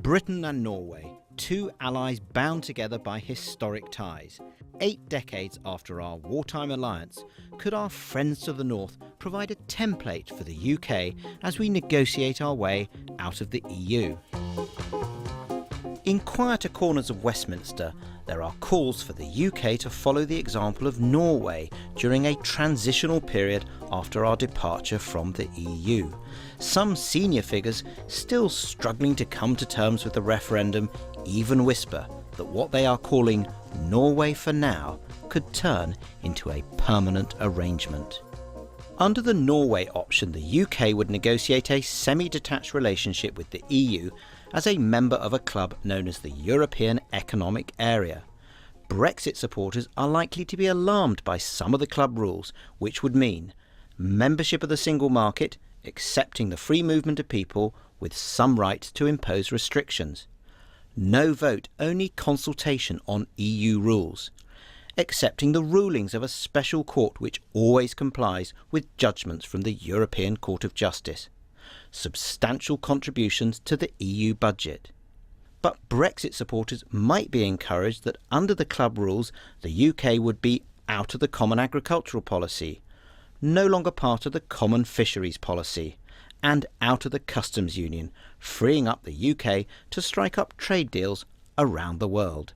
Britain and Norway, two allies bound together by historic ties. 8 decades after our wartime alliance, could our friends to the north provide a template for the UK as we negotiate our way out of the EU? In quieter corners of Westminster, there are calls for the UK to follow the example of Norway during a transitional period after our departure from the EU. Some senior figures, still struggling to come to terms with the referendum, even whisper that what they are calling Norway for now could turn into a permanent arrangement. Under the Norway option, the UK would negotiate a semi-detached relationship with the EU as a member of a club known as the European Economic Area. Brexit supporters are likely to be alarmed by some of the club rules, which would mean membership of the single market, accepting the free movement of people with some right to impose restrictions. No vote, only consultation on EU rules. Accepting the rulings of a special court which always complies with judgments from the European Court of Justice. Substantial contributions to the EU budget. But Brexit supporters might be encouraged that under the club rules the UK would be out of the common agricultural policy, no longer part of the common fisheries policy, and out of the customs union, freeing up the UK to strike up trade deals around the world.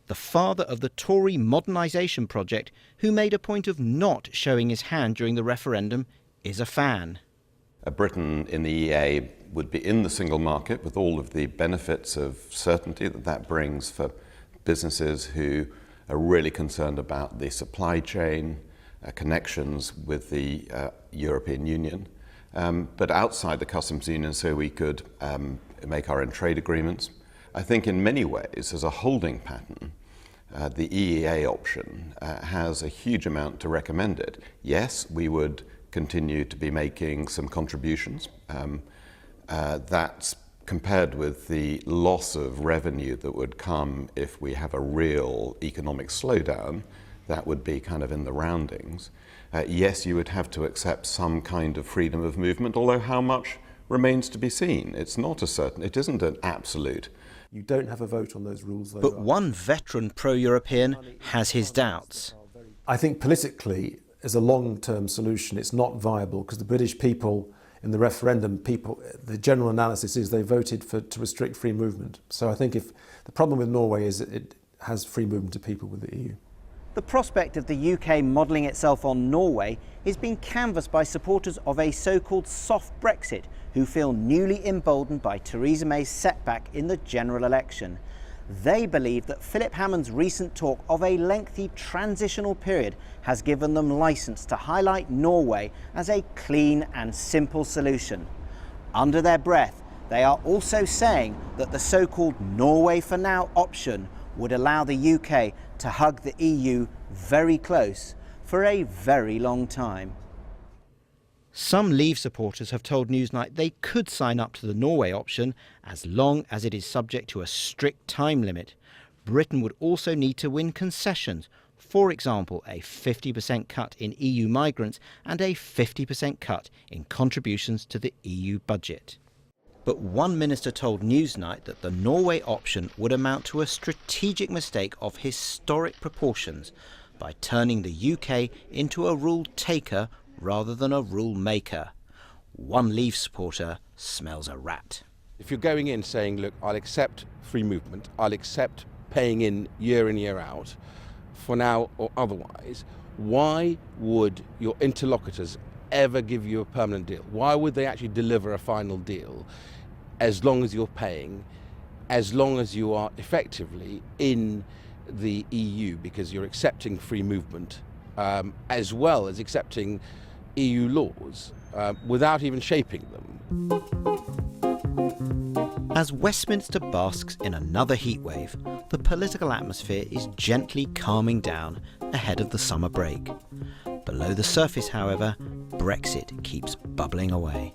The father of the Tory modernisation project, who made a point of not showing his hand during the referendum, is a fan. Britain in the EA would be in the single market with all of the benefits of certainty that brings for businesses who are really concerned about the supply chain, connections with the European Union, but outside the customs union so we could make our own trade agreements. I think in many ways, as a holding pattern, the EEA option has a huge amount to recommend it. Yes, we would continue to be making some contributions. That's compared with the loss of revenue that would come if we have a real economic slowdown, that would be kind of in the roundings. Yes, you would have to accept some kind of freedom of movement, although how much remains to be seen. It's not a certain, it isn't an absolute. You don't have a vote on those rules. But one veteran pro-European has his doubts. I think politically, as a long-term solution, it's not viable because the British people, in the referendum, the general analysis is they voted to restrict free movement. So I think if the problem with Norway is that it has free movement of people with the EU. The prospect of the UK modelling itself on Norway is being canvassed by supporters of a so-called soft Brexit who feel newly emboldened by Theresa May's setback in the general election. They believe that Philip Hammond's recent talk of a lengthy transitional period has given them licence to highlight Norway as a clean and simple solution. Under their breath, they are also saying that the so-called Norway for now option would allow the UK to hug the EU very close for a very long time. Some Leave supporters have told Newsnight they could sign up to the Norway option as long as it is subject to a strict time limit. Britain would also need to win concessions, for example a 50% cut in EU migrants and a 50% cut in contributions to the EU budget. But one minister told Newsnight that the Norway option would amount to a strategic mistake of historic proportions by turning the UK into a rule taker rather than a rule maker. One Leave supporter smells a rat. If you're going in saying, look, I'll accept free movement, I'll accept paying in year out, for now or otherwise, why would your interlocutors ever give you a permanent deal? Why would they actually deliver a final deal as long as you're paying, as long as you are effectively in the EU, because you're accepting free movement as well as accepting EU laws without even shaping them? As Westminster basks in another heatwave, the political atmosphere is gently calming down ahead of the summer break. Below the surface, however, Brexit keeps bubbling away.